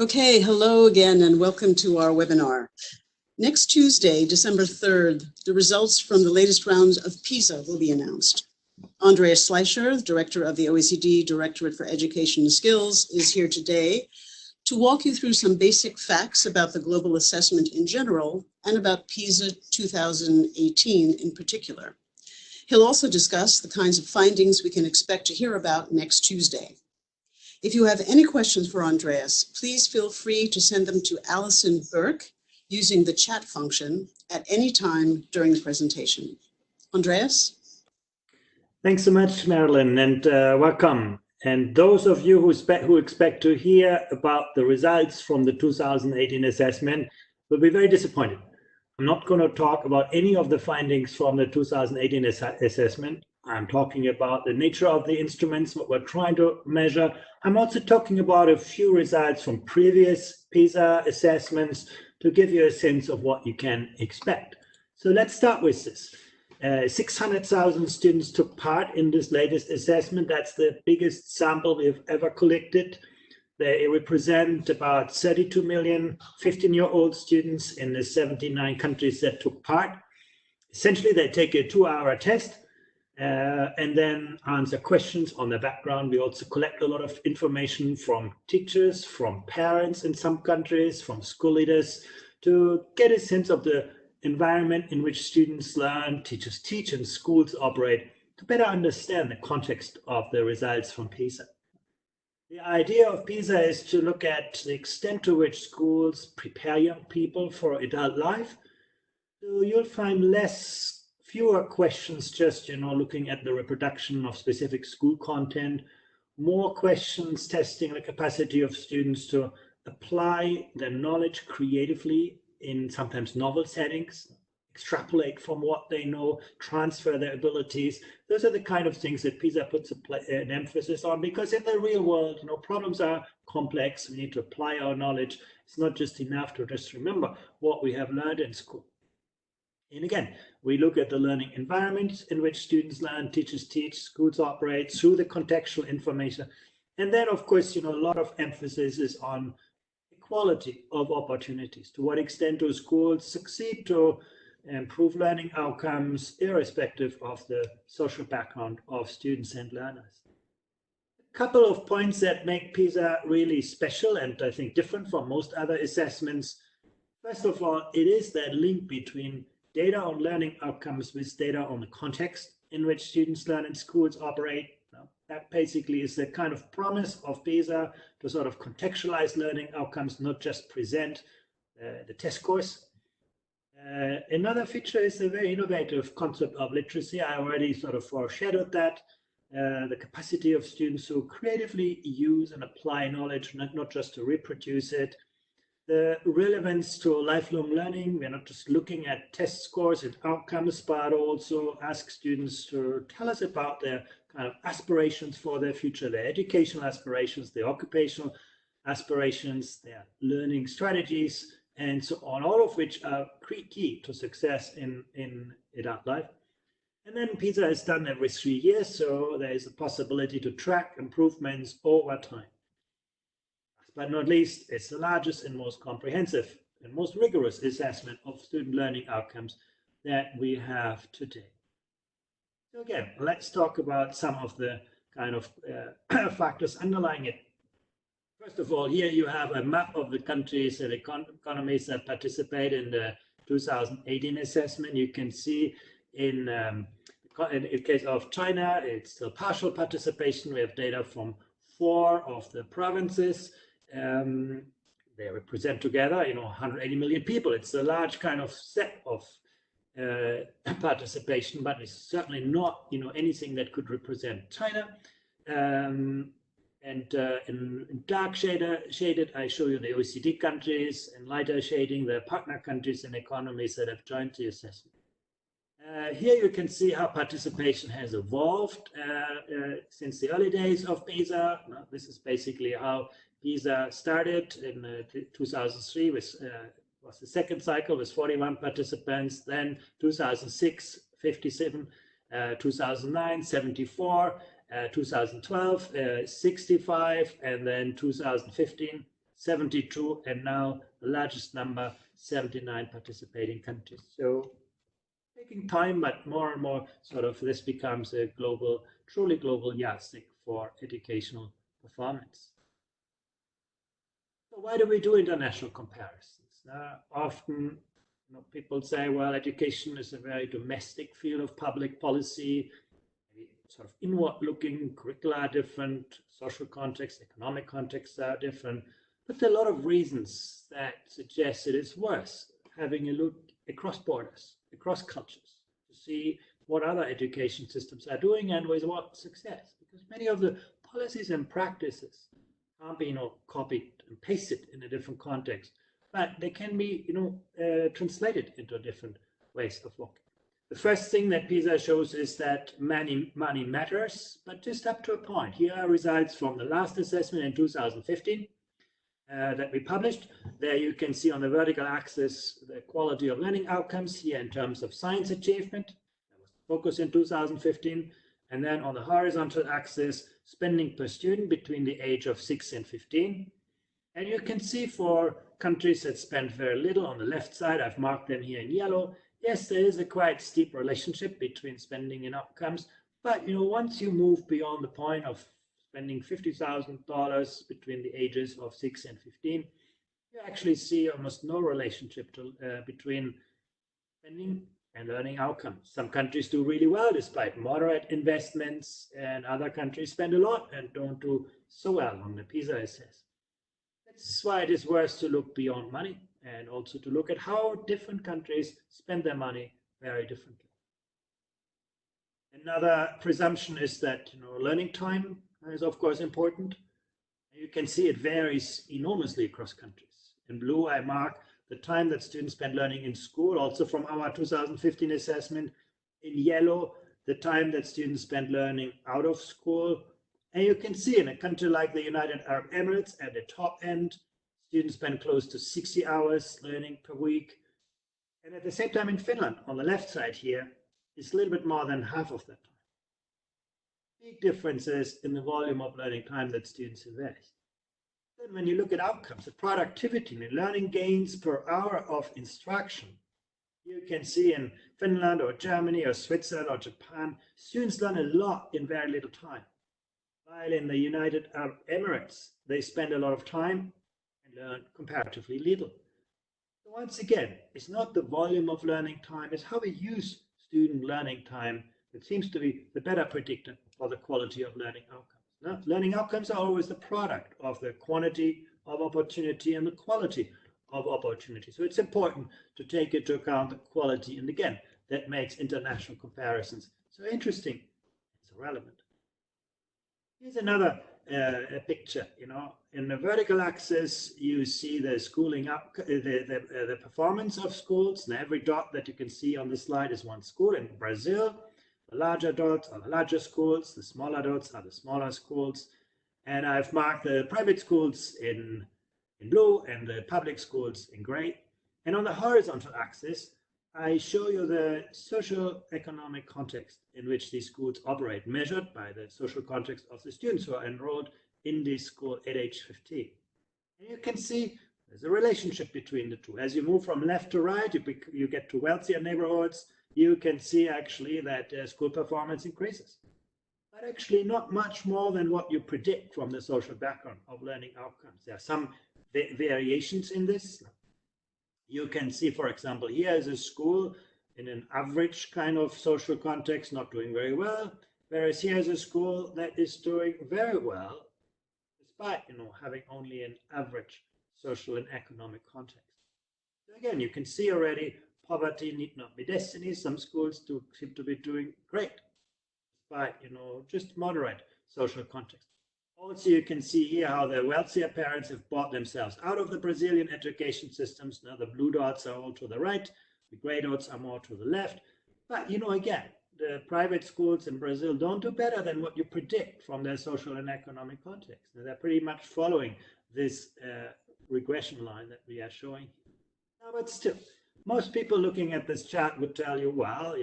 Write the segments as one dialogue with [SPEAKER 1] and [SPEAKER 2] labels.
[SPEAKER 1] Okay, hello again and welcome to our webinar. Next Tuesday, December 3rd, the results from the latest round of PISA will be announced. Andreas Schleicher, Director of the OECD Directorate for Education and Skills, is here today to walk you through some basic facts about the global assessment in general and about PISA 2018 in particular. He'll also discuss the kinds of findings we can expect to hear about next Tuesday. If you have any questions for Andreas, please feel free to send them to Alison Burke using the chat function at any time during the presentation. Andreas?
[SPEAKER 2] Thanks so much, Marilyn, and welcome. And those of you who expect to hear about the results from the 2018 assessment will be very disappointed. I'm not going to talk about any of the findings from the 2018 assessment. I'm talking about the nature of the instruments, what we're trying to measure. I'm also talking about a few results from previous PISA assessments to give you a sense of what you can expect. So let's start with this. 600,000 students took part in this latest assessment. That's the biggest sample we've ever collected. They represent about 32 million 15-year-old students in the 79 countries that took part. Essentially, they take a 2-hour test and then answer questions on their background. We also collect a lot of information from teachers, from parents in some countries, from school leaders to get a sense of the environment in which students learn, teachers teach, and schools operate to better understand the context of the results from PISA. The idea of PISA is to look at the extent to which schools prepare young people for adult life. So you'll find fewer questions just, looking at the reproduction of specific school content, more questions testing the capacity of students to apply their knowledge creatively in sometimes novel settings, extrapolate from what they know, transfer their abilities. Those are the kind of things that PISA puts an emphasis on, because in the real world, problems are complex. We need to apply our knowledge. It's not just enough to just remember what we have learned in school. And again, we look at the learning environment in which students learn, teachers teach, schools operate through the contextual information. And then, of course, a lot of emphasis is on equality of opportunities. To what extent do schools succeed to improve learning outcomes, irrespective of the social background of students and learners? A couple of points that make PISA really special and I think different from most other assessments. First of all, it is that link between data on learning outcomes with data on the context in which students learn and schools operate. That basically is the kind of promise of PISA to sort of contextualize learning outcomes, not just present the test scores. Another feature is the very innovative concept of literacy. I already sort of foreshadowed that. The capacity of students to creatively use and apply knowledge, not just to reproduce it. The relevance to lifelong learning. We're not just looking at test scores and outcomes, but also ask students to tell us about their kind of aspirations for their future, their educational aspirations, their occupational aspirations, their learning strategies, and so on, all of which are key to success in adult life. And then PISA is done every 3 years, so there is a possibility to track improvements over time. Last but not least, it's the largest and most comprehensive and most rigorous assessment of student learning outcomes that we have today. So again, let's talk about some of the kind of factors underlying it. First of all, here you have a map of the countries and economies that participate in the 2018 assessment. You can see in the case of China, it's still partial participation. We have data from 4 of the provinces. They represent together, 180 million people. It's a large kind of set of participation, but it's certainly not, anything that could represent China. In dark shaded, I show you the OECD countries, and lighter shading the partner countries and economies that have joined the assessment. Here you can see how participation has evolved since the early days of PISA. This is basically how PISA started in 2003 was the second cycle with 41 participants, then 2006, 57, 2009, 74, 2012, 65, and then 2015, 72, and now the largest number, 79 participating countries. So taking time, but more and more sort of this becomes a global, truly global yardstick for educational performance. So why do we do international comparisons? Often people say, well, education is a very domestic field of public policy, maybe sort of inward-looking, curricula are different, social contexts, economic contexts are different, but there are a lot of reasons that suggest it is worth having a look across borders, across cultures, to see what other education systems are doing and with what success. Because many of the policies and practices can't be, copied and pasted in a different context, but they can be, translated into different ways of working. The first thing that PISA shows is that money matters, but just up to a point. Here are results from the last assessment in 2015 that we published. There you can see on the vertical axis the quality of learning outcomes here in terms of science achievement. That was focused in 2015. And then on the horizontal axis, spending per student between the age of 6 and 15. And you can see for countries that spend very little on the left side, I've marked them here in yellow. Yes, there is a quite steep relationship between spending and outcomes. But once you move beyond the point of spending $50,000 between the ages of 6 and 15, you actually see almost no relationship between spending and learning outcomes. Some countries do really well despite moderate investments, and other countries spend a lot and don't do so well on the PISA assessment. That's why it is worth to look beyond money and also to look at how different countries spend their money very differently. Another presumption is that learning time is of course important. You can see it varies enormously across countries. In blue, I mark the time that students spend learning in school, also from our 2015 assessment. In yellow, the time that students spend learning out of school. And you can see in a country like the United Arab Emirates, at the top end, students spend close to 60 hours learning per week. And at the same time in Finland, on the left side here, it's a little bit more than half of that time. Big differences in the volume of learning time that students invest. Then when you look at outcomes, the productivity and learning gains per hour of instruction, you can see in Finland or Germany or Switzerland or Japan, students learn a lot in very little time. While in the United Arab Emirates, they spend a lot of time and learn comparatively little. So once again, it's not the volume of learning time, it's how we use student learning time that seems to be the better predictor for the quality of learning outcomes. Now, learning outcomes are always the product of the quantity of opportunity and the quality of opportunity. So it's important to take into account the quality, and again, that makes international comparisons so interesting and so relevant. Here's another picture. In the vertical axis, you see the schooling up, the performance of schools. And every dot that you can see on this slide is one school. In Brazil, the larger dots are the larger schools, the smaller dots are the smaller schools. And I've marked the private schools in blue and the public schools in gray. And on the horizontal axis, I show you the social economic context in which these schools operate, measured by the social context of the students who are enrolled in this school at age 15. And you can see there's a relationship between the two. As you move from left to right, you get to wealthier neighborhoods, you can see actually that school performance increases. But actually not much more than what you predict from the social background of learning outcomes. There are some variations in this. You can see, for example, here is a school in an average kind of social context, not doing very well, whereas here is a school that is doing very well, despite having only an average social and economic context. So again, you can see already poverty need not be destiny. Some schools do seem to be doing great, despite just moderate social context. Also, you can see here how the wealthier parents have bought themselves out of the Brazilian education systems. Now the blue dots are all to the right, the gray dots are more to the left. But again, the private schools in Brazil don't do better than what you predict from their social and economic context. Now, they're pretty much following this regression line that we are showing here. Now, but still, most people looking at this chart would tell you, well,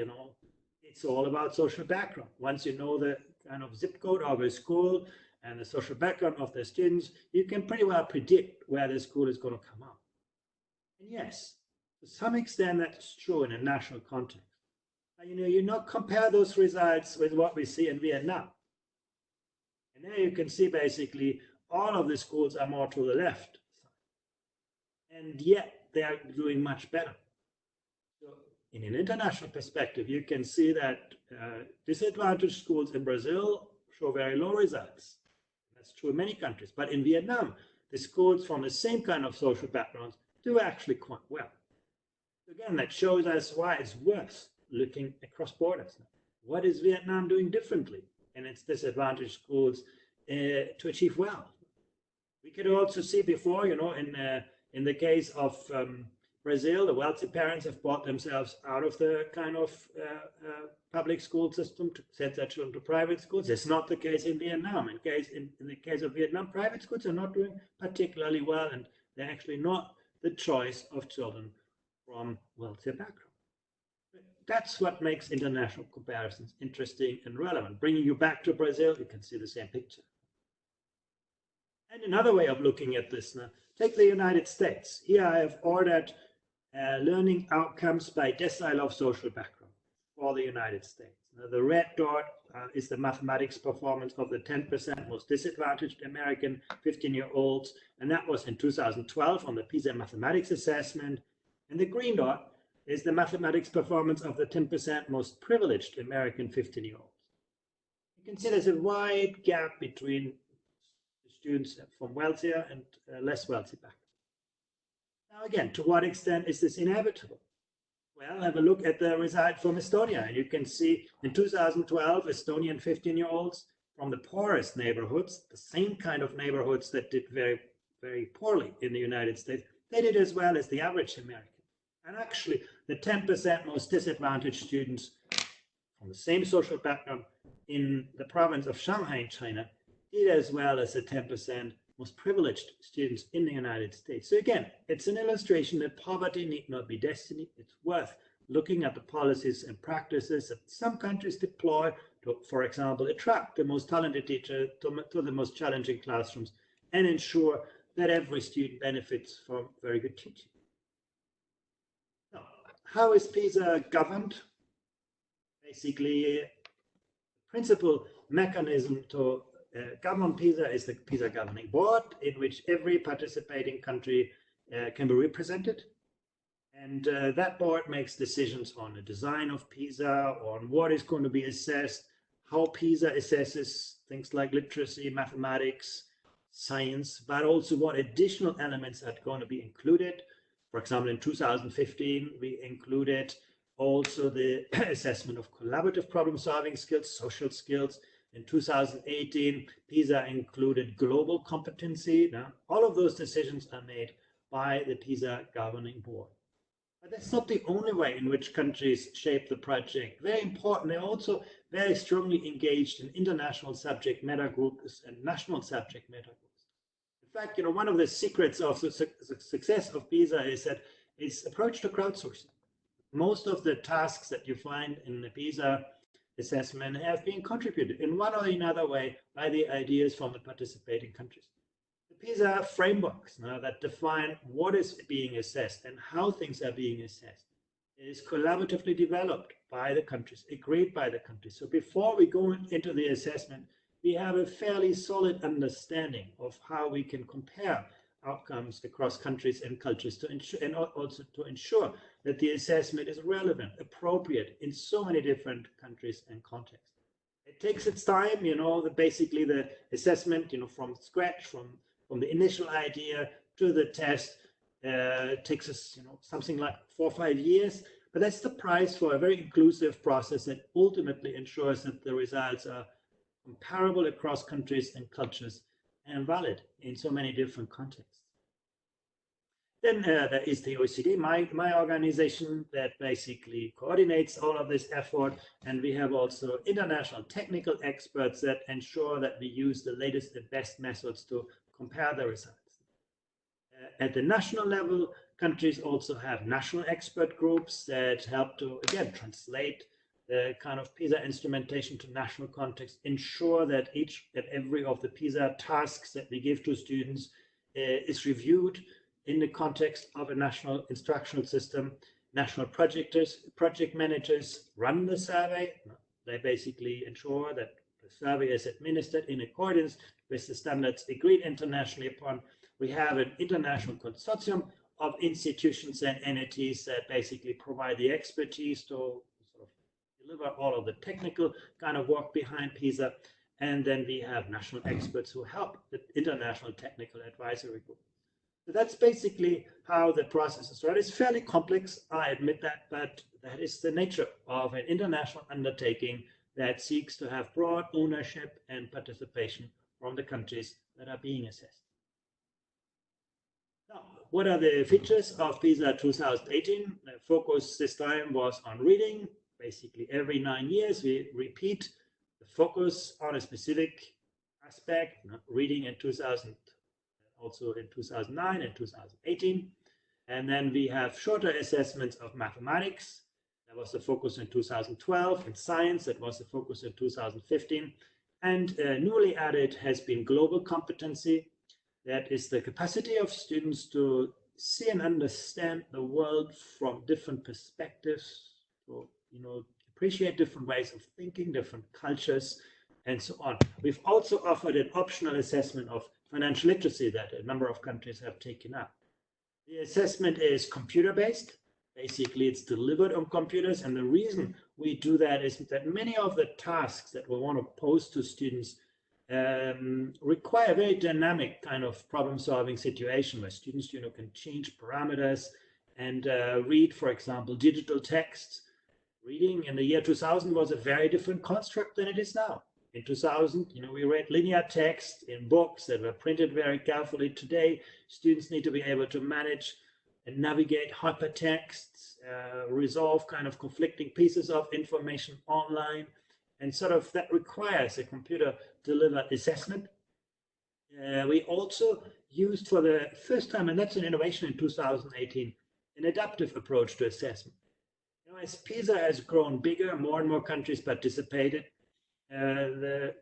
[SPEAKER 2] it's all about social background. Once you know the kind of zip code of a school, and the social background of their students, you can pretty well predict where the school is going to come out. And yes, to some extent that's true in a national context. But, you not compare those results with what we see in Vietnam. And there you can see basically all of the schools are more to the left. And yet they're doing much better. So in an international perspective, you can see that disadvantaged schools in Brazil show very low results. That's true in many countries. But in Vietnam, the schools from the same kind of social backgrounds do actually quite well. Again, that shows us why it's worth looking across borders. What is Vietnam doing differently in its disadvantaged schools to achieve well? We could also see before, in the case of Brazil, the wealthy parents have bought themselves out of the kind of public school system to send their children to private schools. That's not the case in Vietnam. In the case of Vietnam, private schools are not doing particularly well, and they're actually not the choice of children from wealthier backgrounds. That's what makes international comparisons interesting and relevant. Bringing you back to Brazil, you can see the same picture. And another way of looking at this, take the United States. Here I have ordered learning outcomes by decile of social background for the United States. Now, the red dot is the mathematics performance of the 10% most disadvantaged American 15-year-olds, and that was in 2012 on the PISA mathematics assessment. And the green dot is the mathematics performance of the 10% most privileged American 15-year-olds. You can see there's a wide gap between students from wealthier and less wealthy backgrounds. Now again, to what extent is this inevitable? Well, have a look at the result from Estonia, and you can see in 2012, Estonian 15-year-olds from the poorest neighborhoods, the same kind of neighborhoods that did very, very poorly in the United States, they did as well as the average American. And actually, the 10% most disadvantaged students from the same social background in the province of Shanghai in China did as well as the 10% most privileged students in the United States. So again, it's an illustration that poverty need not be destiny. It's worth looking at the policies and practices that some countries deploy to, for example, attract the most talented teachers to the most challenging classrooms and ensure that every student benefits from very good teaching. Now, how is PISA governed? Basically, the principal mechanism to govern PISA is the PISA Governing Board, in which every participating country can be represented. And that board makes decisions on the design of PISA, on what is going to be assessed, how PISA assesses things like literacy, mathematics, science, but also what additional elements are going to be included. For example, in 2015, we included also the assessment of collaborative problem-solving skills, social skills. In 2018, PISA included global competency. Now, all of those decisions are made by the PISA Governing Board. But that's not the only way in which countries shape the project. Very important, they're also very strongly engaged in international subject matter groups and national subject matter groups. In fact, one of the secrets of the success of PISA is that it's approach to crowdsourcing. Most of the tasks that you find in the PISA assessment have been contributed in one or another way by the ideas from the participating countries. The PISA frameworks that define what is being assessed and how things are being assessed is collaboratively developed by the countries, agreed by the countries. So before we go into the assessment, we have a fairly solid understanding of how we can compare outcomes across countries and cultures to ensure, and also to ensure that the assessment is relevant, appropriate in so many different countries and contexts. It takes its time, basically the assessment, from scratch, from the initial idea to the test, takes us, something like 4 or 5 years. But that's the price for a very inclusive process that ultimately ensures that the results are comparable across countries and cultures and valid in so many different contexts. Then there is the OECD, my organization, that basically coordinates all of this effort. And we have also international technical experts that ensure that we use the latest and best methods to compare the results. At the national level, countries also have national expert groups that help to, again, translate the kind of PISA instrumentation to national context, ensure that each and every of the PISA tasks that we give to students is reviewed in the context of a national instructional system. National project managers run the survey. They basically ensure that the survey is administered in accordance with the standards agreed internationally upon. We have an international consortium of institutions and entities that basically provide the expertise to sort of deliver all of the technical kind of work behind PISA. And then we have national experts who help the international technical advisory group. So that's basically how the process is run. It's fairly complex, I admit that, but that is the nature of an international undertaking that seeks to have broad ownership and participation from the countries that are being assessed. Now, what are the features of PISA 2018? The focus this time was on reading. Basically, every 9 years, we repeat the focus on a specific aspect, reading in 2000. Also in 2009 and 2018. And then we have shorter assessments of mathematics. That was the focus in 2012. In science, that was the focus in 2015. And newly added has been global competency. That is the capacity of students to see and understand the world from different perspectives, to, appreciate different ways of thinking, different cultures, and so on. We've also offered an optional assessment of financial literacy that a number of countries have taken up. The assessment is computer-based. Basically, it's delivered on computers. And the reason we do that is that many of the tasks that we want to pose to students require a very dynamic kind of problem-solving situation where students can change parameters and read, for example, digital texts. Reading in the year 2000 was a very different construct than it is now. In 2000, we read linear text in books that were printed very carefully. Today, students need to be able to manage and navigate hypertexts, resolve kind of conflicting pieces of information online, and sort of that requires a computer-delivered assessment. We also used for the first time, and that's an innovation in 2018, an adaptive approach to assessment. As PISA has grown bigger, more and more countries participated. The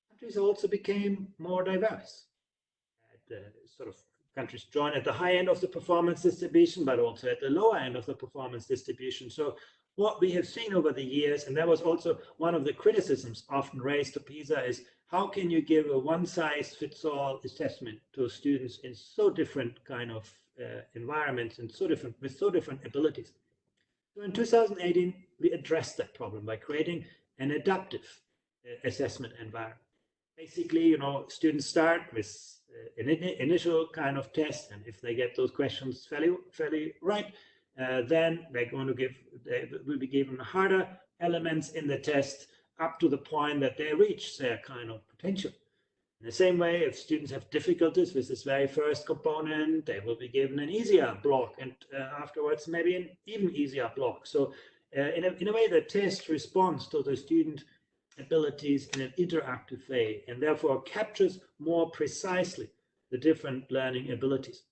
[SPEAKER 2] countries also became more diverse. Sort of countries join at the high end of the performance distribution, but also at the lower end of the performance distribution. So what we have seen over the years, and that was also one of the criticisms often raised to PISA, is how can you give a one-size-fits-all assessment to students in so different kind of environments and with so different abilities? So in 2018, we addressed that problem by creating an adaptive assessment environment. Basically, students start with an initial kind of test, and if they get those questions fairly right, then they will be given harder elements in the test up to the point that they reach their kind of potential. In the same way, if students have difficulties with this very first component, they will be given an easier block, and afterwards maybe an even easier block. So in a way, the test responds to the student abilities in an interactive way, and therefore captures more precisely the different learning abilities.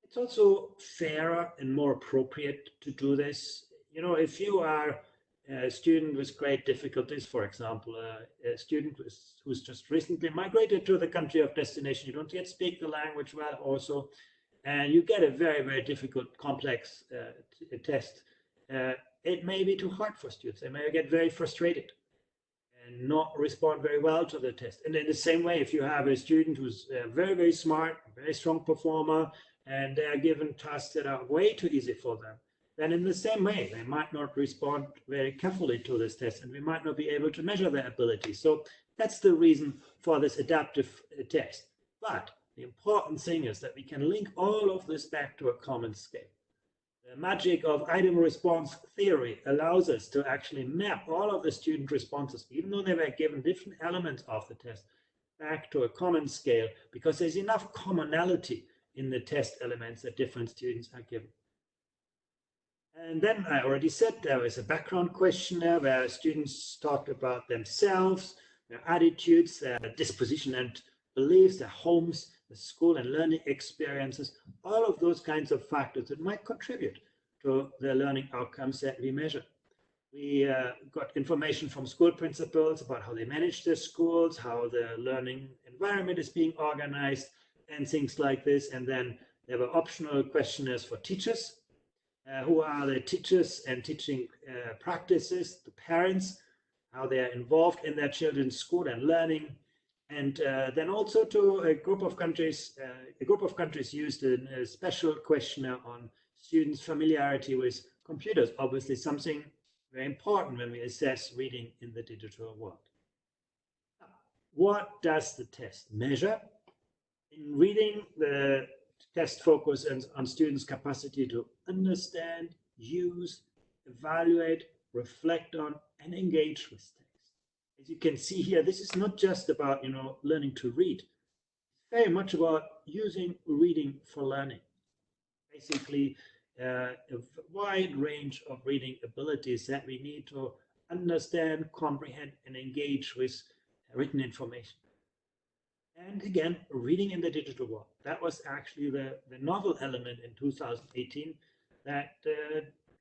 [SPEAKER 2] It's also fairer and more appropriate to do this. If you are a student with great difficulties, for example, a student who's just recently migrated to the country of destination, you don't yet speak the language well also, and you get a very, very difficult, complex test, it may be too hard for students. They may get very frustrated and not respond very well to the test. And in the same way, if you have a student who's very, very smart, very strong performer, and they are given tasks that are way too easy for them, then in the same way, they might not respond very carefully to this test, and we might not be able to measure their ability. So that's the reason for this adaptive test. But the important thing is that we can link all of this back to a common scale. The magic of item response theory allows us to actually map all of the student responses, even though they were given different elements of the test, back to a common scale, because there's enough commonality in the test elements that different students are given. And then I already said there is a background questionnaire where students talk about themselves, their attitudes, their disposition and beliefs, their homes, the school and learning experiences, all of those kinds of factors that might contribute to the learning outcomes that we measure. We got information from school principals about how they manage their schools, how the learning environment is being organized, and things like this. And then there were optional questionnaires for teachers. Who are the teachers and teaching practices, the parents, how they are involved in their children's school and learning. And then also to a group of countries used a special questionnaire on students' familiarity with computers, obviously something very important when we assess reading in the digital world. What does the test measure? In reading, the test focuses on students' capacity to understand, use, evaluate, reflect on, and engage with text. As you can see here, this is not just about learning to read. It's very much about using reading for learning. Basically, a wide range of reading abilities that we need to understand, comprehend, and engage with written information. And again, reading in the digital world. That was actually the novel element in 2018, that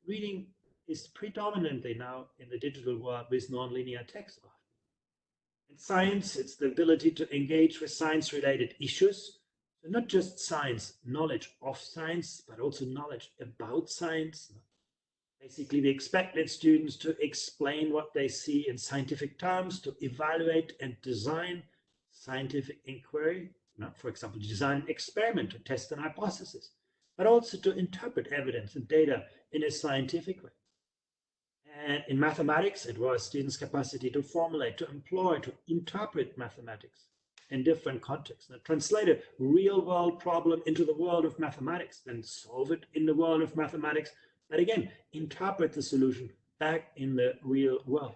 [SPEAKER 2] reading is predominantly now in the digital world with nonlinear text. In science, it's the ability to engage with science-related issues. So not just science, knowledge of science, but also knowledge about science. Basically, we expected students to explain what they see in scientific terms, to evaluate and design scientific inquiry, for example, design an experiment to test an hypothesis, but also to interpret evidence and data in a scientific way. And in mathematics, it was students' capacity to formulate, to employ, to interpret mathematics in different contexts, and translate a real-world problem into the world of mathematics, then solve it in the world of mathematics, but again, interpret the solution back in the real world.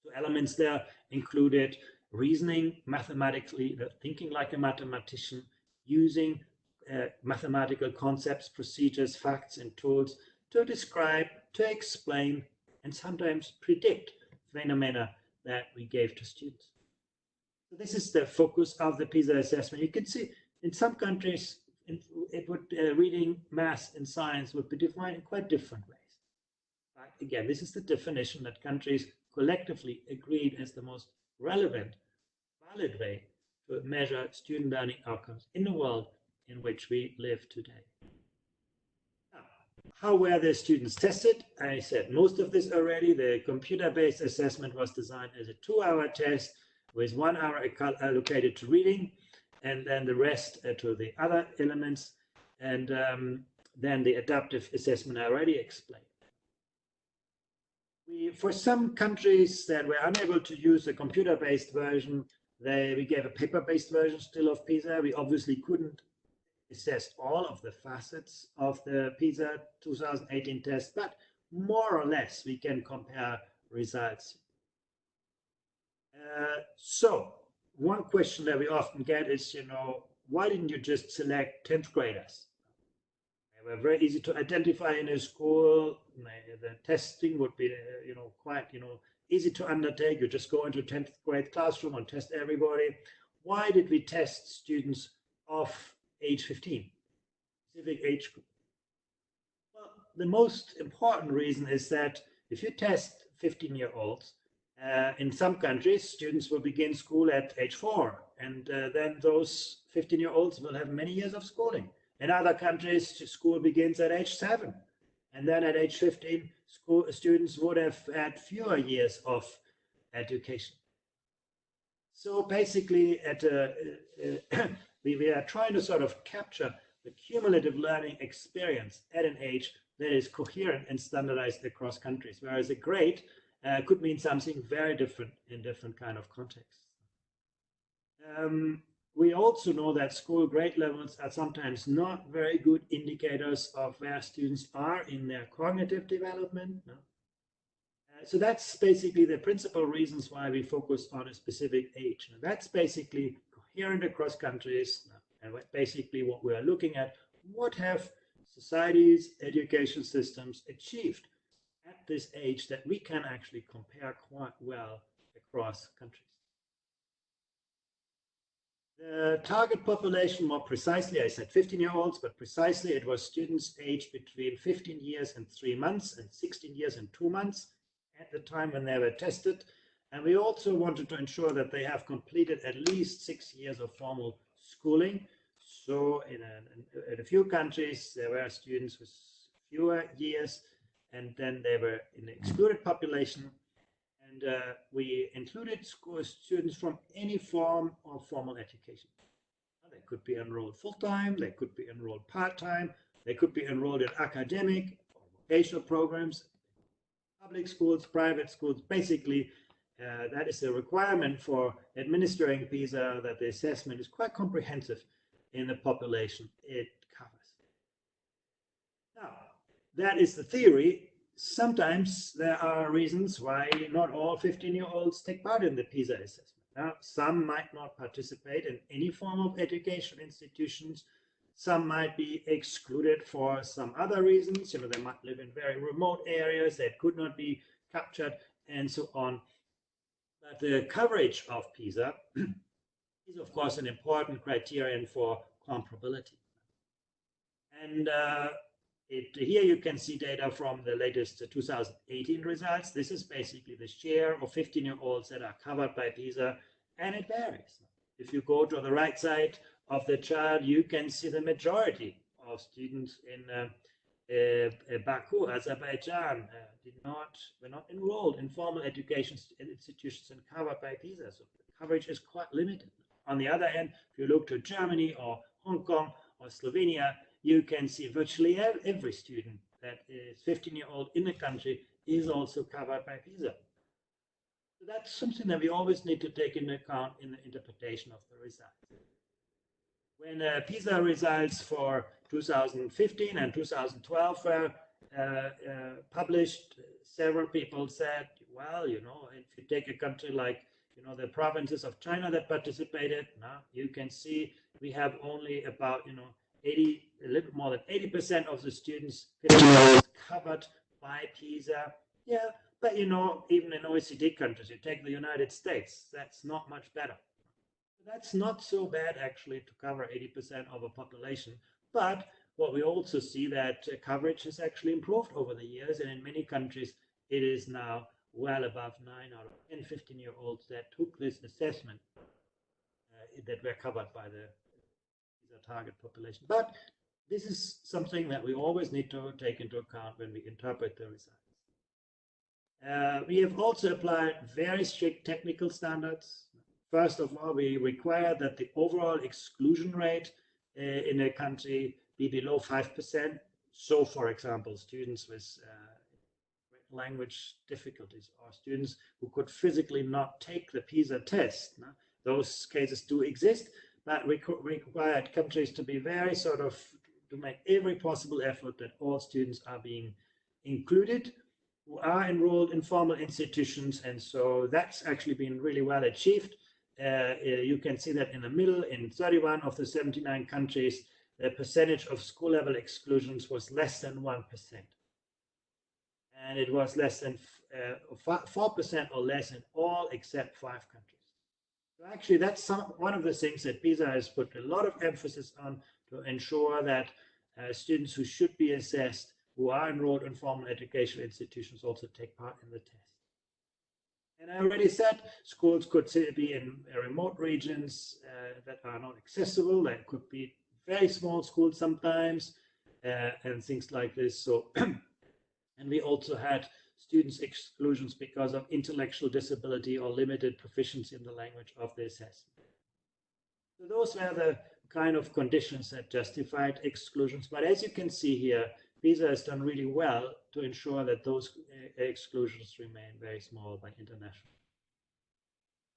[SPEAKER 2] So elements there included reasoning mathematically, thinking like a mathematician, using mathematical concepts, procedures, facts, and tools to describe, to explain, and sometimes predict phenomena that we gave to students. So this is the focus of the PISA assessment. You can see in some countries, reading, math, and science would be defined in quite different ways. But again, this is the definition that countries collectively agreed as the most relevant, valid way to measure student learning outcomes in the world in which we live today. Now, how were the students tested? I said most of this already. The computer-based assessment was designed as a 2-hour test with 1 hour allocated to reading, and then the rest to the other elements, and then the adaptive assessment I already explained. For some countries that were unable to use a computer-based version, we gave a paper-based version still of PISA. We obviously couldn't assess all of the facets of the PISA 2018 test, but more or less we can compare results. So one question that we often get is, why didn't you just select 10th graders? They were very easy to identify in a school. The testing would be, quite, easy to undertake. You just go into a 10th grade classroom and test everybody. Why did we test students of age 15, specific age group? Well, the most important reason is that if you test 15-year-olds, in some countries, students will begin school at age 4, and then those 15-year-olds will have many years of schooling. In other countries, school begins at age 7, and then at age 15, students would have had fewer years of education. So basically, we are trying to sort of capture the cumulative learning experience at an age that is coherent and standardized across countries, whereas a grade could mean something very different in different kind of contexts. We also know that school grade levels are sometimes not very good indicators of where students are in their cognitive development. So that's basically the principal reasons why we focus on a specific age. And that's basically coherent across countries. And basically what we are looking at, what have societies, education systems achieved at this age that we can actually compare quite well across countries. The target population, more precisely, I said 15-year-olds, but precisely it was students aged between 15 years and 3 months and 16 years and 2 months at the time when they were tested. And we also wanted to ensure that they have completed at least 6 years of formal schooling. So in a few countries, there were students with fewer years, and then they were in the excluded population. And we included students from any form of formal education. They could be enrolled full-time, they could be enrolled part-time, they could be enrolled in academic or vocational programs, public schools, private schools. Basically, that is a requirement for administering PISA, that the assessment is quite comprehensive in the population it covers. Now, that is the theory. Sometimes there are reasons why not all 15-year-olds take part in the PISA assessment. Now, some might not participate in any form of education institutions. Some might be excluded for some other reasons. They might live in very remote areas that could not be captured and so on. But the coverage of PISA is, of course, an important criterion for comparability. And here you can see data from the latest 2018 results. This is basically the share of 15-year-olds that are covered by PISA, and it varies. If you go to the right side of the chart, you can see the majority of students in Baku, Azerbaijan, were not enrolled in formal education institutions and covered by PISA. So the coverage is quite limited. On the other hand, if you look to Germany or Hong Kong or Slovenia, you can see virtually every student that is 15-year-old in the country is also covered by PISA. So that's something that we always need to take into account in the interpretation of the results. When PISA results for 2015 and 2012 were published, several people said, well, if you take a country like the provinces of China that participated, now you can see we have only about a little more than 80% of the students covered by PISA. Yeah, but even in OECD countries, you take the United States, that's not much better. That's not so bad actually to cover 80% of a population. But what we also see that coverage has actually improved over the years, and in many countries it is now well above 9 out of 10 15-year-olds that took this assessment that were covered by the target population. But this is something that we always need to take into account when we interpret the results. We have also applied very strict technical standards. First of all, we require that the overall exclusion rate in a country be below 5%. So, for example, students with language difficulties or students who could physically not take the PISA test. Those cases do exist, but we required countries to be very to make every possible effort that all students are being included who are enrolled in formal institutions, and so that's actually been really well achieved. You can see that in the middle, in 31 of the 79 countries, the percentage of school level exclusions was less than 1%. And it was less than 4% or less in all except 5 countries. So actually, that's one of the things that PISA has put a lot of emphasis on to ensure that students who should be assessed, who are enrolled in formal education institutions, also take part in the test. And I already said schools could be in remote regions that are not accessible. That could be very small schools sometimes and things like this. So, and we also had students exclusions because of intellectual disability or limited proficiency in the language of the assessment. So those were the kind of conditions that justified exclusions. But as you can see here, PISA has done really well to ensure that those exclusions remain very small by international.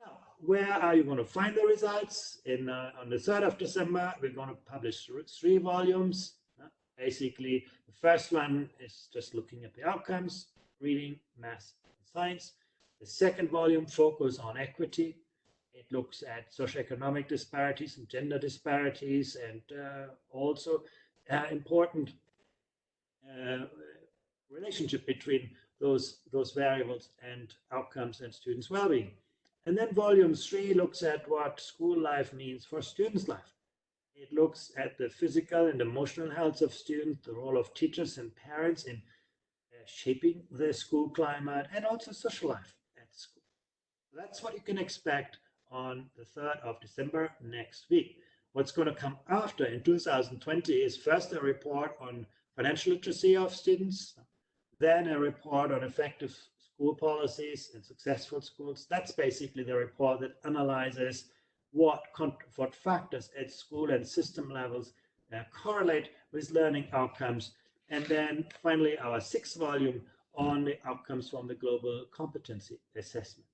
[SPEAKER 2] Now, where are you going to find the results? On the 3rd of December, we're going to publish 3 volumes. Basically, the first one is just looking at the outcomes, reading, math, and science. The second volume focuses on equity. It looks at socioeconomic disparities and gender disparities, and also important relationship between those variables and outcomes and students' well-being. And then volume 3 looks at what school life means for students' life. It looks at the physical and emotional health of students, the role of teachers and parents in shaping the school climate, and also social life at school. That's what you can expect on the 3rd of December next week. What's going to come after in 2020 is first a report on financial literacy of students, then a report on effective school policies and successful schools. That's basically the report that analyzes what factors at school and system levels correlate with learning outcomes. And then finally, our 6th volume on the outcomes from the global competency assessment.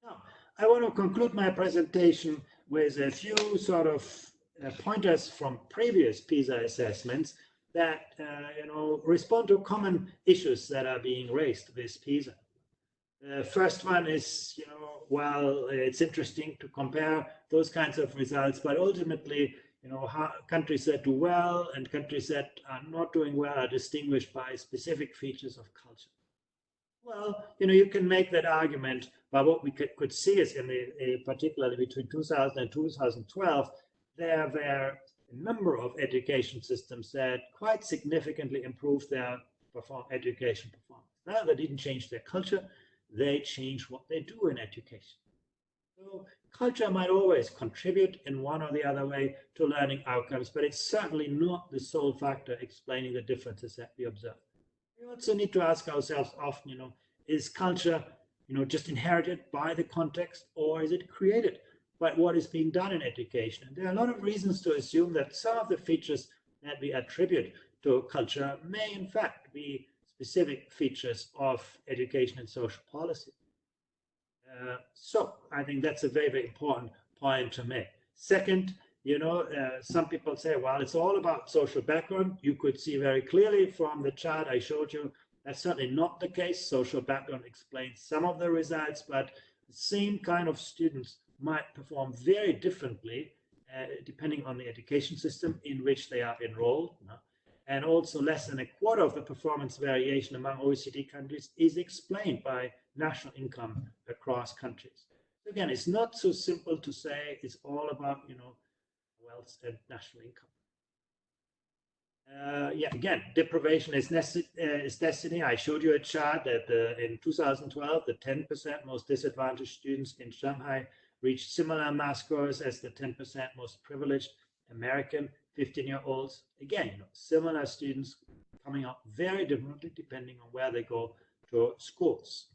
[SPEAKER 2] Now, I want to conclude my presentation with a few sort of pointers from previous PISA assessments that respond to common issues that are being raised with PISA. The first one is, well, it's interesting to compare those kinds of results, but ultimately, how countries that do well and countries that are not doing well are distinguished by specific features of culture. Well, you can make that argument, but what we could see is particularly between 2000 and 2012, there were a number of education systems that quite significantly improved their education performance. Now, they didn't change their culture, they changed what they do in education. So culture might always contribute in one or the other way to learning outcomes, but it's certainly not the sole factor explaining the differences that we observe. We also need to ask ourselves often, is culture, just inherited by the context, or is it created by what is being done in education? And there are a lot of reasons to assume that some of the features that we attribute to culture may in fact be specific features of education and social policy. So I think that's a very, very important point to make. Second, some people say, well, it's all about social background. You could see very clearly from the chart I showed you, that's certainly not the case. Social background explains some of the results, but the same kind of students might perform very differently depending on the education system in which they are enrolled. And also less than a quarter of the performance variation among OECD countries is explained by national income across countries. So again, it's not so simple to say it's all about, wealth and national income. Again, deprivation is destiny. I showed you a chart that in 2012, the 10% most disadvantaged students in Shanghai reached similar math scores as the 10% most privileged American 15-year-olds. Again, similar students coming out very differently depending on where they go to schools.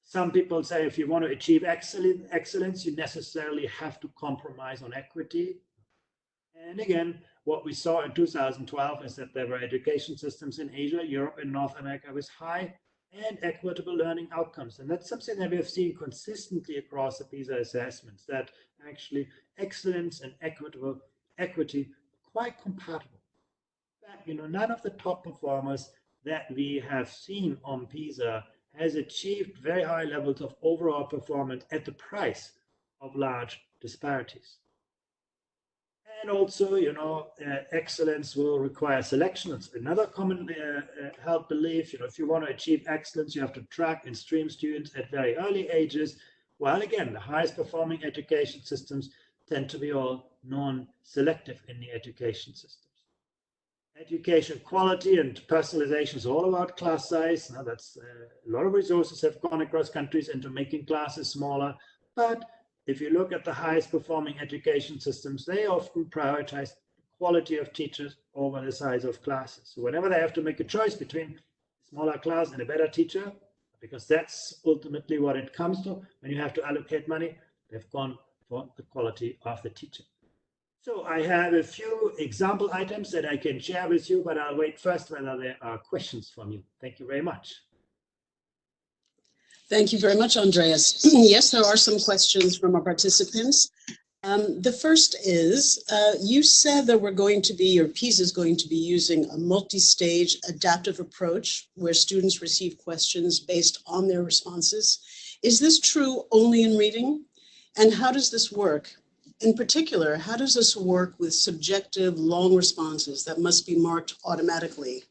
[SPEAKER 2] Some people say if you want to achieve excellence, you necessarily have to compromise on equity. And again, what we saw in 2012 is that there were education systems in Asia, Europe, and North America with high and equitable learning outcomes. And that's something that we have seen consistently across the PISA assessments, that actually excellence and equity are quite compatible. That, none of the top performers that we have seen on PISA has achieved very high levels of overall performance at the price of large disparities. And also, excellence will require selection. It's another common held belief. If you want to achieve excellence, you have to track and stream students at very early ages. While again, the highest performing education systems tend to be all non-selective in the education systems. Education quality and personalization is all about class size. Now, that's a lot of resources have gone across countries into making classes smaller, but if you look at the highest performing education systems, they often prioritize the quality of teachers over the size of classes. So whenever they have to make a choice between a smaller class and a better teacher, because that's ultimately what it comes to, when you have to allocate money, they've gone for the quality of the teacher. So I have a few example items that I can share with you, but I'll wait first whether there are questions from you. Thank you very much.
[SPEAKER 1] Thank you very much, Andreas. Yes, there are some questions from our participants. The first is, you said that we're going to be, or PISA is going to be using a multi-stage adaptive approach where students receive questions based on their responses. Is this true only in reading? And how does this work? In particular, how does this work with subjective long responses that must be marked automatically?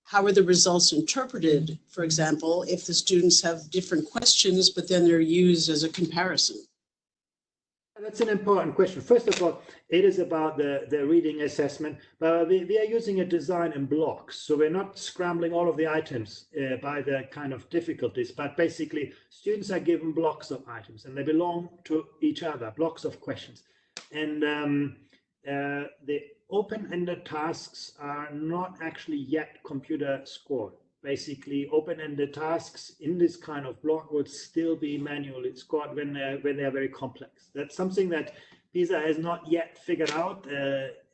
[SPEAKER 1] How are the results interpreted, for example, if the students have different questions, but then they're used as a comparison?
[SPEAKER 2] That's an important question. First of all, it is about the reading assessment, but we are using a design in blocks. So we're not scrambling all of the items by the kind of difficulties, but basically students are given blocks of items and they belong to each other, blocks of questions. And the open-ended tasks are not actually yet computer scored. Basically, open-ended tasks in this kind of block would still be manually scored when they're very complex. That's something that PISA has not yet figured out.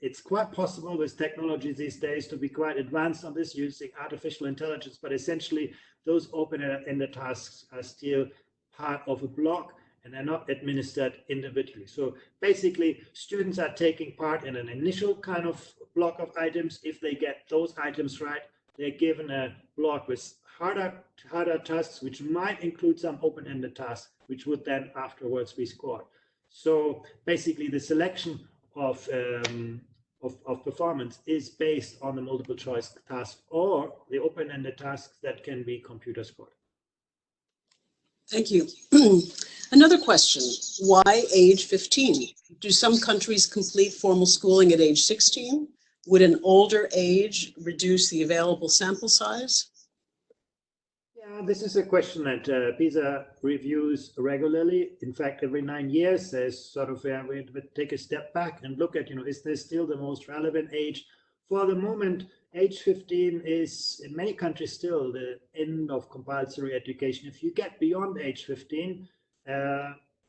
[SPEAKER 2] It's quite possible with technology these days to be quite advanced on this using artificial intelligence, but essentially those open-ended tasks are still part of a block and they're not administered individually. So basically, students are taking part in an initial kind of block of items. If they get those items right, they're given a block with harder tasks, which might include some open-ended tasks, which would then afterwards be scored. So basically, the selection of performance is based on the multiple choice task or the open-ended tasks that can be computer scored.
[SPEAKER 1] Thank you. Another question, why age 15? Do some countries complete formal schooling at age 16? Would an older age reduce the available sample size?
[SPEAKER 2] Yeah, this is a question that PISA reviews regularly. In fact, every 9 years, there's sort of we take a step back and look at, is this still the most relevant age? For the moment, age 15 is in many countries still the end of compulsory education. If you get beyond age 15,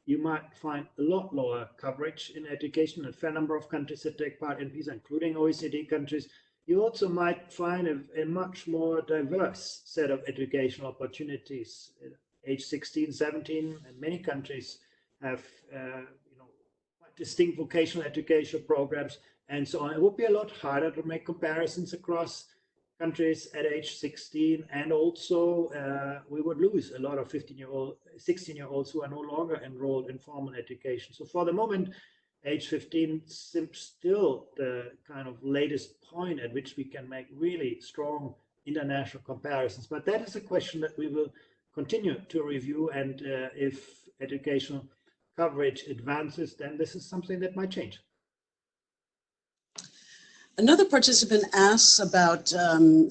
[SPEAKER 2] you might find a lot lower coverage in education. A fair number of countries that take part in PISA, including OECD countries. You also might find a much more diverse set of educational opportunities. Age 16, 17, and many countries have quite distinct vocational education programs and so on. It would be a lot harder to make comparisons across countries at age 16, and also we would lose a lot of 16-year-olds who are no longer enrolled in formal education. So for the moment, age 15 seems still the kind of latest point at which we can make really strong international comparisons. But that is a question that we will continue to review, and if educational coverage advances, then this is something that might change.
[SPEAKER 1] Another participant asks about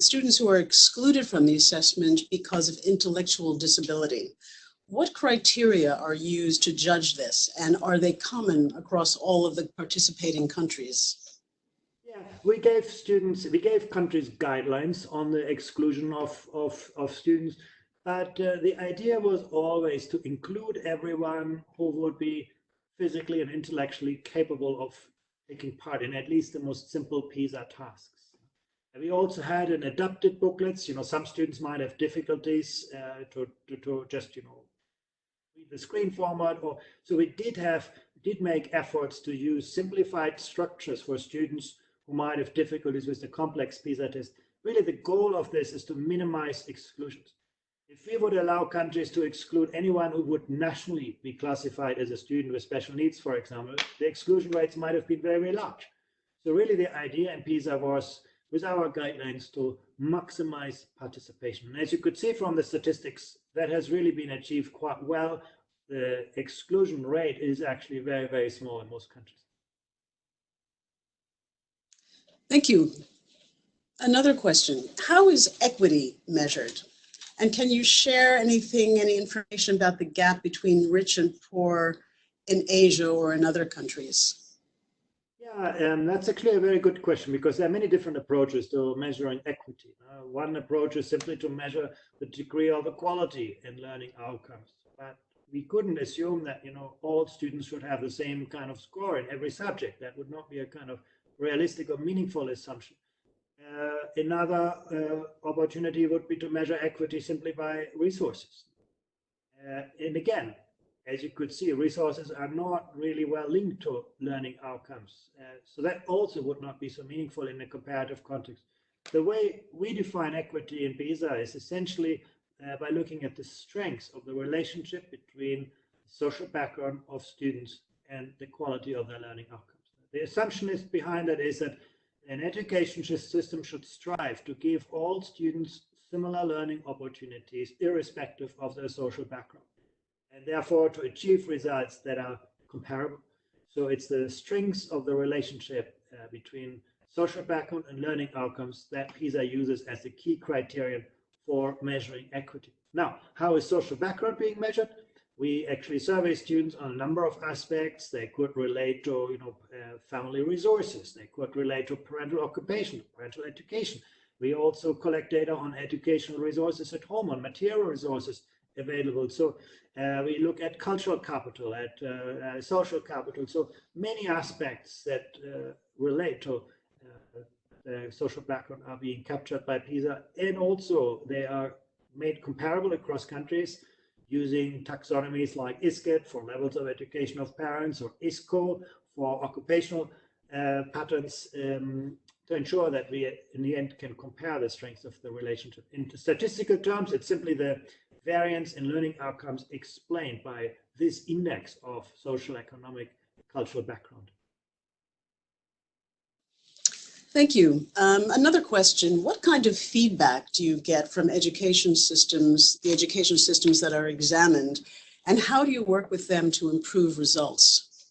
[SPEAKER 1] students who are excluded from the assessment because of intellectual disability. What criteria are used to judge this, and are they common across all of the participating countries?
[SPEAKER 2] Yeah, we gave countries guidelines on the exclusion of students, but the idea was always to include everyone who would be physically and intellectually capable of taking part in at least the most simple PISA tasks. And we also had an adapted booklets. Some students might have difficulties to just read the screen format, so we did make efforts to use simplified structures for students who might have difficulties with the complex PISA test. Really, the goal of this is to minimize exclusions. If we would allow countries to exclude anyone who would nationally be classified as a student with special needs, for example, the exclusion rates might have been very, very large. So really the idea in PISA was, with our guidelines, to maximize participation. And as you could see from the statistics, that has really been achieved quite well. The exclusion rate is actually very, very small in most countries.
[SPEAKER 1] Thank you. Another question, how is equity measured? And can you share any information about the gap between rich and poor in Asia or in other countries?
[SPEAKER 2] Yeah, that's actually a very good question, because there are many different approaches to measuring equity. One approach is simply to measure the degree of equality in learning outcomes. But we couldn't assume that all students should have the same kind of score in every subject. That would not be a kind of realistic or meaningful assumption. Another opportunity would be to measure equity simply by resources. And again, as you could see, resources are not really well linked to learning outcomes. So that also would not be so meaningful in a comparative context. The way we define equity in PISA is essentially by looking at the strengths of the relationship between the social background of students and the quality of their learning outcomes. The assumption behind that is that An education system should strive to give all students similar learning opportunities, irrespective of their social background, and therefore to achieve results that are comparable. So it's the strengths of the relationship between social background and learning outcomes that PISA uses as the key criterion for measuring equity. Now, how is social background being measured? We actually survey students on a number of aspects. They could relate to, family resources. They could relate to parental occupation, parental education. We also collect data on educational resources at home, on material resources available. So we look at cultural capital, at social capital. So many aspects that relate to social background are being captured by PISA, and also they are made comparable across countries using taxonomies like ISCED for levels of education of parents, or ISCO for occupational patterns, to ensure that we, in the end, can compare the strengths of the relationship. In statistical terms, it's simply the variance in learning outcomes explained by this index of social, economic, cultural background.
[SPEAKER 1] Thank you. Another question, what kind of feedback do you get from education systems, the education systems that are examined, and how do you work with them to improve results?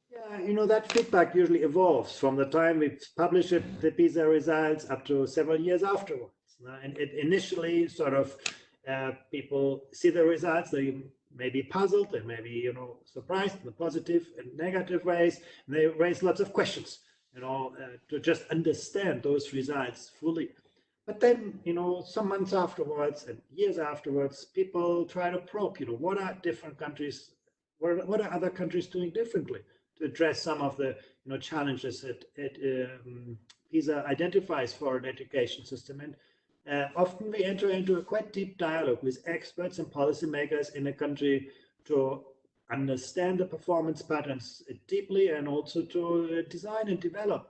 [SPEAKER 2] Yeah, that feedback usually evolves from the time we publish the PISA results up to several years afterwards. And it initially sort of people see the results, they may be puzzled, they may be surprised in the positive and negative ways, and they raise lots of questions. To just understand those results fully. But then, some months afterwards and years afterwards, people try to probe, what are different countries, what are other countries doing differently to address some of the, challenges that PISA identifies for an education system. And often we enter into a quite deep dialogue with experts and policymakers in a country to understand the performance patterns deeply, and also to design and develop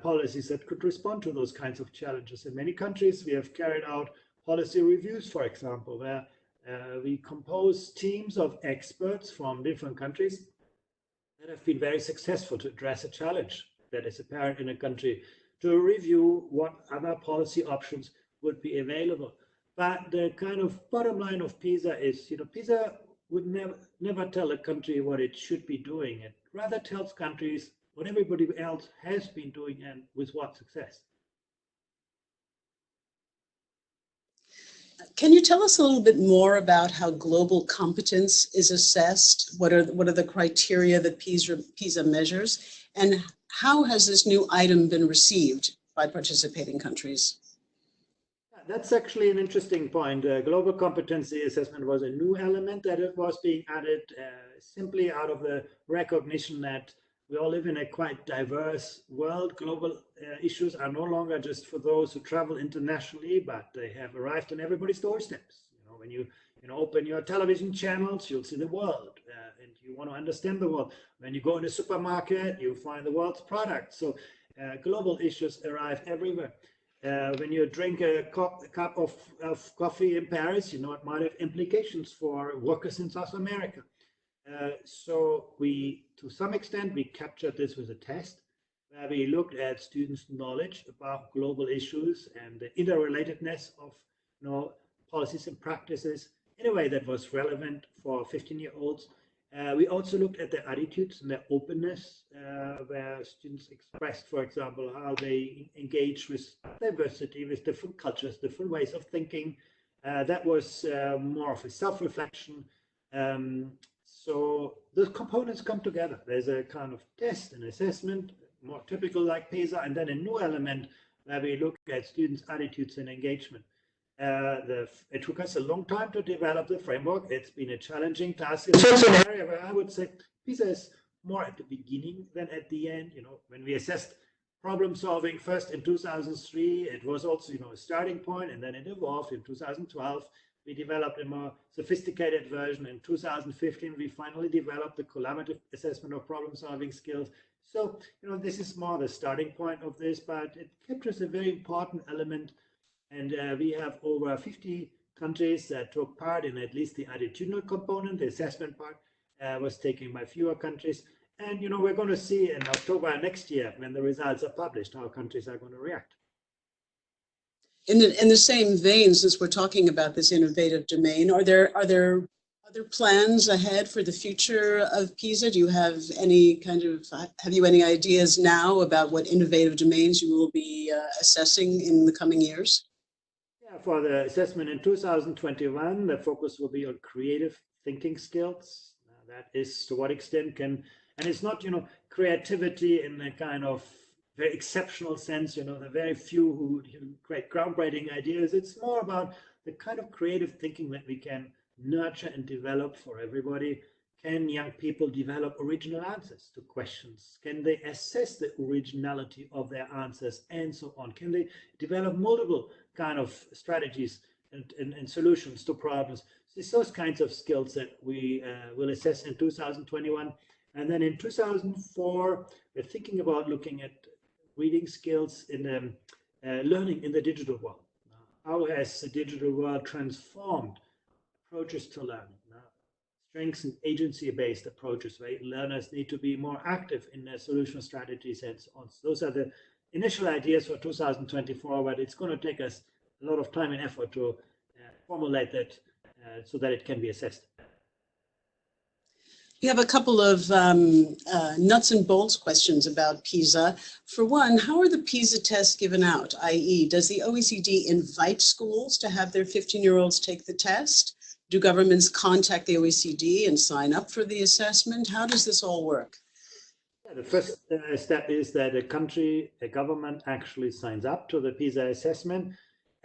[SPEAKER 2] policies that could respond to those kinds of challenges. In many countries, we have carried out policy reviews, for example, where we compose teams of experts from different countries that have been very successful to address a challenge that is apparent in a country, to review what other policy options would be available. But the kind of bottom line of PISA is, PISA would never tell a country what it should be doing. It rather tells countries what everybody else has been doing and with what success.
[SPEAKER 1] Can you tell us a little bit more about how global competence is assessed? What are the criteria that PISA measures? And how has this new item been received by participating countries?
[SPEAKER 2] That's actually an interesting point. Global competency assessment was a new element that it was being added simply out of the recognition that we all live in a quite diverse world. Global issues are no longer just for those who travel internationally, but they have arrived on everybody's doorsteps. When you open your television channels, you'll see the world, and you want to understand the world. When you go in a supermarket, you find the world's products. So global issues arrive everywhere. When you drink a cup of coffee in Paris, it might have implications for workers in South America. So we, to some extent, we captured this with a test where we looked at students' knowledge about global issues and the interrelatedness of policies and practices in a way that was relevant for 15-year-olds. We also looked at their attitudes and their openness, where students expressed, for example, how they engage with diversity, with different cultures, different ways of thinking. That was more of a self-reflection. So those components come together. There's a kind of test and assessment, more typical like PISA, and then a new element where we look at students' attitudes and engagement. It took us a long time to develop the framework. It's been a challenging task. It's also an area where I would say PISA is more at the beginning than at the end. When we assessed problem solving first in 2003, it was also a starting point, and then it evolved in 2012. We developed a more sophisticated version. In 2015, we finally developed the collaborative assessment of problem solving skills. So, this is more the starting point of this, but it captures a very important element. And we have over 50 countries that took part in at least the attitudinal component. The assessment part was taken by fewer countries. And, we're going to see in October next year, when the results are published, how countries are going to react.
[SPEAKER 1] In the same vein, since we're talking about this innovative domain, are there other plans ahead for the future of PISA? Do you have any ideas now about what innovative domains you will be assessing in the coming years?
[SPEAKER 2] Yeah, for the assessment in 2021, the focus will be on creative thinking skills. That is, to what extent and it's not, creativity in a kind of very exceptional sense, the very few who create groundbreaking ideas. It's more about the kind of creative thinking that we can nurture and develop for everybody. Can young people develop original answers to questions? Can they assess the originality of their answers and so on? Can they develop multiple kind of strategies and solutions to problems? It's those kinds of skills that we will assess in 2021. And then in 2004, we're thinking about looking at reading skills in learning in the digital world. How has the digital world transformed approaches to learning? Strengthen agency-based approaches, where learners need to be more active in their solution strategies and so on. So those are the initial ideas for 2024, but it's going to take us a lot of time and effort to formulate that so that it can be assessed.
[SPEAKER 1] We have a couple of nuts and bolts questions about PISA. For one, how are the PISA tests given out? i.e., does the OECD invite schools to have their 15-year-olds take the test? Do governments contact the OECD and sign up for the assessment? How does this all work?
[SPEAKER 2] Yeah, the first step is that a government actually signs up to the PISA assessment,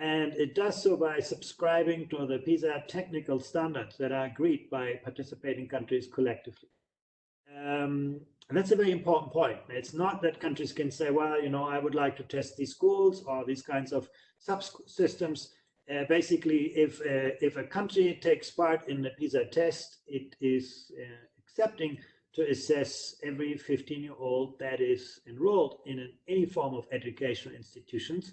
[SPEAKER 2] and it does so by subscribing to the PISA technical standards that are agreed by participating countries collectively. And that's a very important point. It's not that countries can say, well, I would like to test these schools or these kinds of subsystems. Basically, if a country takes part in the PISA test, it is accepting to assess every 15-year-old that is enrolled in any form of educational institutions,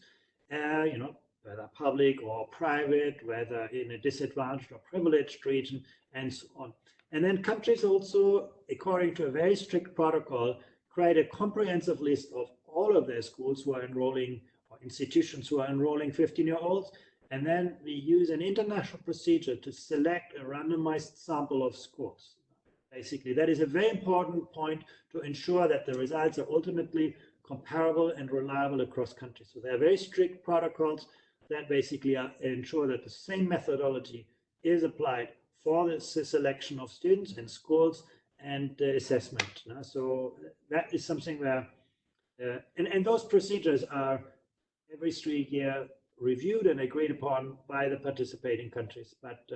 [SPEAKER 2] whether public or private, whether in a disadvantaged or privileged region, and so on. And then countries also, according to a very strict protocol, create a comprehensive list of all of their schools who are enrolling, or institutions who are enrolling 15-year-olds. And then we use an international procedure to select a randomized sample of schools. Basically, that is a very important point to ensure that the results are ultimately comparable and reliable across countries. So there are very strict protocols that basically ensure that the same methodology is applied for the selection of students and schools and assessment. So that is something where, and those procedures are every 3 years reviewed and agreed upon by the participating countries. But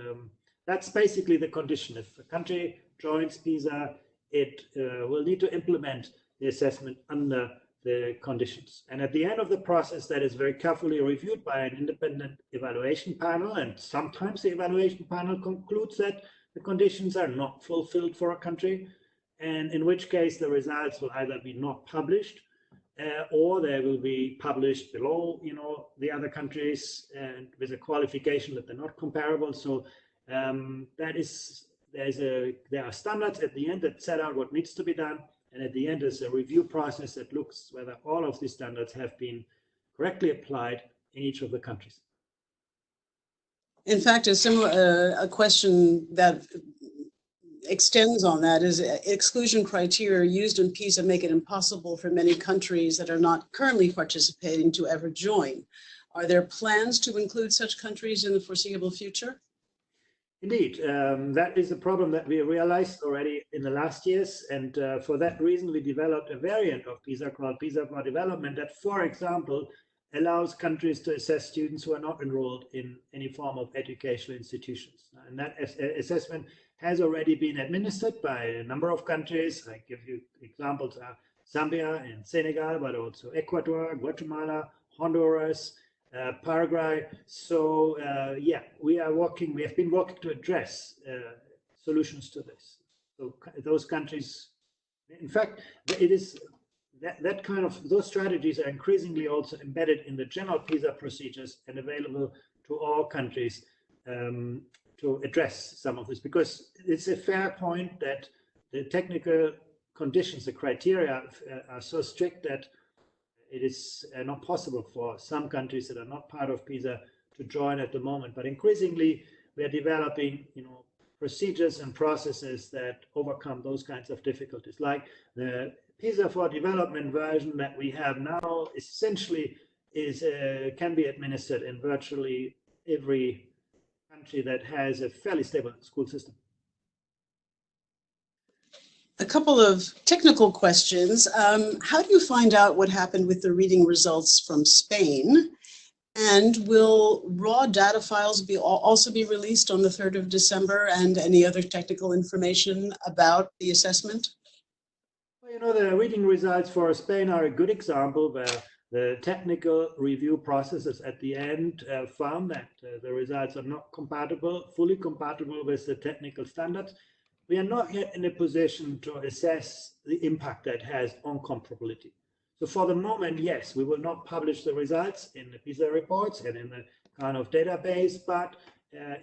[SPEAKER 2] that's basically the condition. If a country joins PISA, it will need to implement the assessment under the conditions. And at the end of the process, that is very carefully reviewed by an independent evaluation panel. And sometimes the evaluation panel concludes that the conditions are not fulfilled for a country, and in which case the results will either be not published or they will be published below, the other countries, and with a qualification that they're not comparable. So there are standards at the end that set out what needs to be done, and at the end is a review process that looks whether all of these standards have been correctly applied in each of the countries.
[SPEAKER 1] In fact, a question that extends on that is exclusion criteria used in PISA make it impossible for many countries that are not currently participating to ever join. Are there plans to include such countries in the foreseeable future?
[SPEAKER 2] Indeed, that is a problem that we realized already in the last years. And for that reason, we developed a variant of PISA called PISA for Development that, for example, allows countries to assess students who are not enrolled in any form of educational institutions. And that assessment has already been administered by a number of countries. I give you examples: Zambia and Senegal, but also Ecuador, Guatemala, Honduras, Paraguay. So yeah, we have been working to address solutions to this. So those countries, in fact, it is that kind of, those strategies are increasingly also embedded in the general PISA procedures and available to all countries to address some of this, because it's a fair point that the technical conditions, the criteria are so strict that it is not possible for some countries that are not part of PISA to join at the moment. But increasingly, we are developing, procedures and processes that overcome those kinds of difficulties. Like the PISA for Development version that we have now essentially can be administered in virtually every country that has a fairly stable school system.
[SPEAKER 1] A couple of technical questions. How do you find out what happened with the reading results from Spain? And will raw data files also be released on the 3rd of December, and any other technical information about the assessment?
[SPEAKER 2] Well, the reading results for Spain are a good example where the technical review processes at the end found that the results are not fully compatible with the technical standards. We are not yet in a position to assess the impact that has on comparability. So for the moment, yes, we will not publish the results in the PISA reports and in the kind of database, but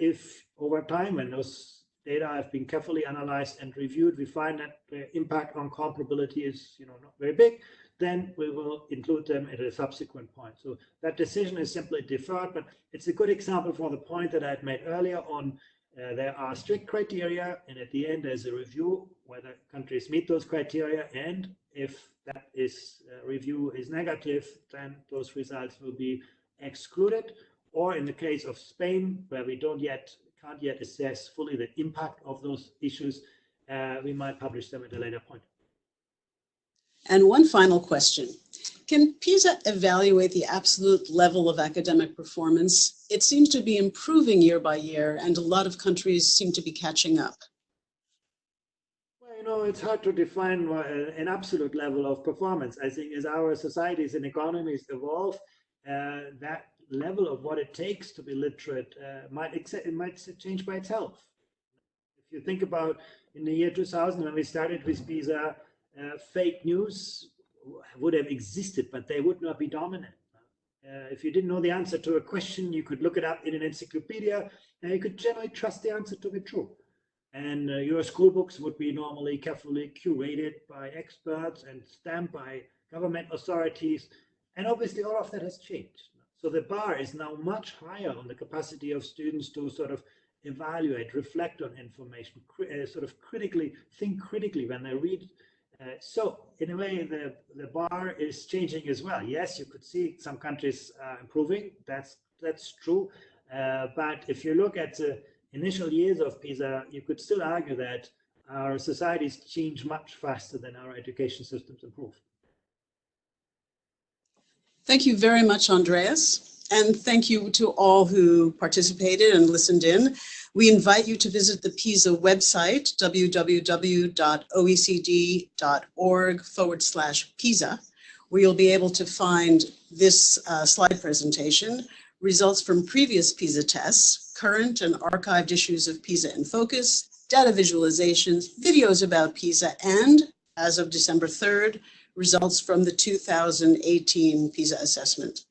[SPEAKER 2] if over time, when those data have been carefully analyzed and reviewed, we find that the impact on comparability is not very big, then we will include them at a subsequent point. So that decision is simply deferred, but it's a good example for the point that I had made earlier on. There are strict criteria, and at the end there's a review whether countries meet those criteria, and if that review is negative, then those results will be excluded. Or in the case of Spain, where we can't yet assess fully the impact of those issues, we might publish them at a later point.
[SPEAKER 1] And one final question. Can PISA evaluate the absolute level of academic performance? It seems to be improving year by year, and a lot of countries seem to be catching up.
[SPEAKER 2] Well, it's hard to define an absolute level of performance. I think as our societies and economies evolve, that level of what it takes to be literate might change by itself. If you think about in the year 2000, when we started with PISA, fake news would have existed, but they would not be dominant. If you didn't know the answer to a question, you could look it up in an encyclopedia, and you could generally trust the answer to be true. And your school books would be normally carefully curated by experts and stamped by government authorities. And obviously all of that has changed. So the bar is now much higher on the capacity of students to sort of evaluate, reflect on information, sort of think critically when they read. So in a way, the bar is changing as well. Yes, you could see some countries improving. That's true. But if you look at the initial years of PISA, you could still argue that our societies change much faster than our education systems improve.
[SPEAKER 1] Thank you very much, Andreas. And thank you to all who participated and listened in. We invite you to visit the PISA website, www.oecd.org/PISA, where you'll be able to find this slide presentation, results from previous PISA tests, current and archived issues of PISA in Focus, data visualizations, videos about PISA, and, as of December 3rd, results from the 2018 PISA assessment.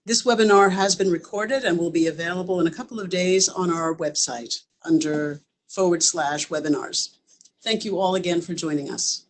[SPEAKER 1] This webinar has been recorded and will be available in a couple of days on our website under /webinars. Thank you all again for joining us.